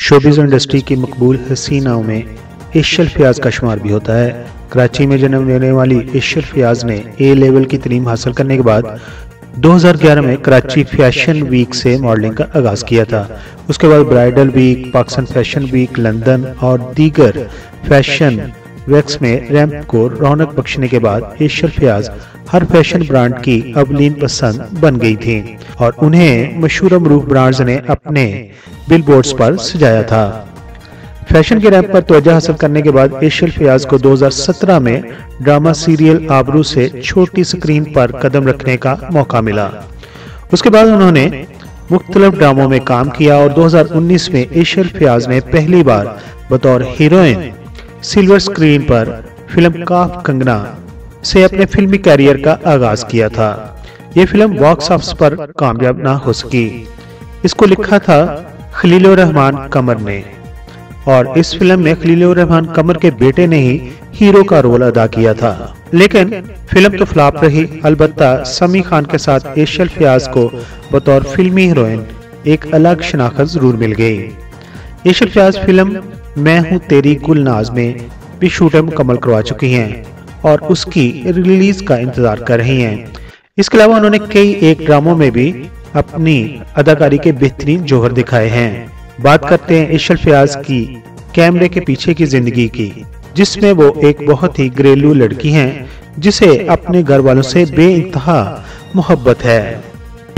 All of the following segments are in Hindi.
शोबिज़ इंडस्ट्री की मकबूल हसीनाओं में इश्शल फयाज का शुमार भी होता है। कराची में जन्म लेने वाली इश्शल फयाज ने ए लेवल की तालीम हासिल करने के बाद 2011 में कराची फैशन वीक से मॉडलिंग का आगाज़ किया था। उसके बाद bridal week, Pakistan fashion week, London और दीगर फैशन वैक्स में रैंप को रौनक बख्शने के बाद इश्शल फयाज हर फैशन ब्रांड की अवलीन पसंद बन गई थी और उन्हें मशहूर मरूफ ब्रांड्स ने अपने बिलबोर्ड्स पर सजाया था। फैशन के रैंप पर तवज्जो हासिल करने के बाद इश्शल फयाज को 2017 में ड्रामा सीरियल आबरू से छोटी स्क्रीन पर कदम रखने का मौका मिला। उसके बाद उन्होंने मुख्तलिफ ड्रामों में काम किया और 2019 में इश्शल फयाज ने पहली बार बतौर हीरोइन सिल्वर स्क्रीन पर फिल्म काफ कंगना से अपने फिल्मी कैरियर का आगाज किया था। ये फिल्म बॉक्स ऑफिस पर कामयाब ना हो सकी। इसको लिखा था खलीलुर रहमान कमर ने और इस फिल्म में खलीलुर रहमान कमर के बेटे ने ही हीरो का रोल अदा किया था, लेकिन फिल्म तो फ्लॉप रही। अलबत्ता समी खान के साथ इश्शल फयाज को बतौर फिल्मी हीरोइन एक अलग शनाख्त जरूर मिल गई। इश्शल फयाज फिल्म मैं हूं तेरी गुलनाज में भी शूटिंग मुकम्मल करवा चुकी हैं और उसकी रिलीज का इंतजार कर रही हैं। इसके अलावा उन्होंने कई एक ड्रामों में भी अपनी अदाकारी के बेहतरीन जौहर दिखाए हैं। बात करते हैं इश्शल फयाज की कैमरे के पीछे की जिंदगी की, जिसमें वो एक बहुत ही घरेलू लड़की हैं जिसे अपने घर वालों से बेइंतहा मोहब्बत है।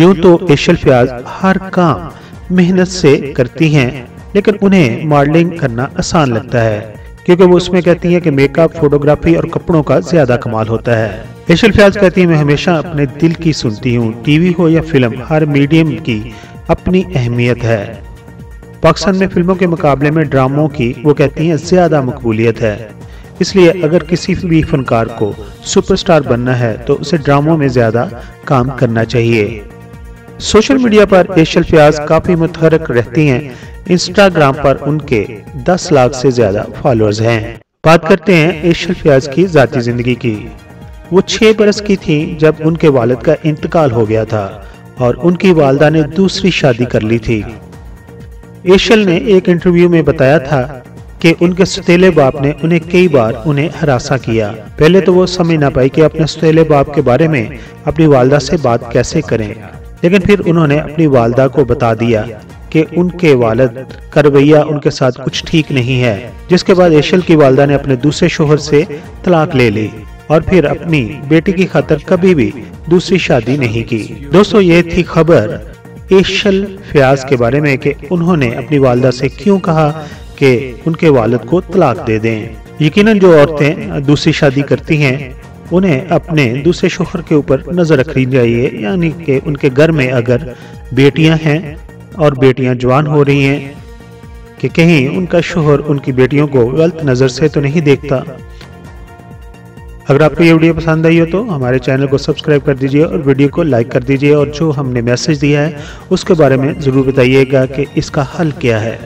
यूं तो इश्शल फयाज हर काम मेहनत से करती हैं, लेकिन उन्हें मॉडलिंग करना आसान लगता है क्योंकि वो उसमें कहती हैं कि मेकअप, फोटोग्राफी और कपड़ों का ज्यादा कमाल होता है। इश्शल फयाज कहती है, मैं हमेशा अपने दिल की सुनती हूँ। टीवी हो या फिल्म, हर मीडियम की अपनी अहमियत है। पाकिस्तान में फिल्मों के मुकाबले में ड्रामों की वो कहती हैं ज्यादा मकबूलियत है। इसलिए अगर किसी भी फनकार को सुपरस्टार बनना है तो उसे ड्रामों में ज्यादा काम करना चाहिए। सोशल मीडिया पर इश्शल फयाज काफी मुतहरक रहती हैं। इंस्टाग्राम पर उनके 10 लाख से ज्यादा फॉलोअर्स हैं। बात करते हैं इश्शल फयाज की जाती जिंदगी की। वो 6 बरस की थी जब उनके वालिद का इंतकाल हो गया था और उनकी वालदा ने दूसरी शादी कर ली थी। इश्शल ने एक इंटरव्यू में बताया था कि उनके सौतेले बाप ने उन्हें कई बार उन्हें हरासा किया। पहले तो वो समझ ना पाई कि अपने सौतेले बाप के बारे में अपनी वालदा से बात कैसे करें, लेकिन फिर उन्होंने अपनी वालदा को बता दिया कि उनके वालिद का रवैया उनके साथ कुछ ठीक नहीं है, जिसके बाद इश्शल की वालदा ने अपने दूसरे शोहर से तलाक ले ली और फिर अपनी बेटी की खातिर कभी भी दूसरी शादी नहीं की। दोस्तों, ये थी खबर इश्शल फयाज के बारे में कि उन्होंने अपनी वालदा से क्यों कहा कि उनके वालिद को तलाक दे दें। यकीनन जो औरतें दूसरी शादी करती हैं उन्हें अपने दूसरे शोहर के ऊपर नजर रखनी चाहिए, यानी कि उनके घर में अगर बेटियां हैं और बेटियां जवान हो रही हैं कि कहीं उनका शोहर उनकी बेटियों को गलत नजर से तो नहीं देखता। अगर आपको ये वीडियो पसंद आई हो तो हमारे चैनल को सब्सक्राइब कर दीजिए और वीडियो को लाइक कर दीजिए और जो हमने मैसेज दिया है उसके बारे में जरूर बताइएगा कि इसका हल क्या है।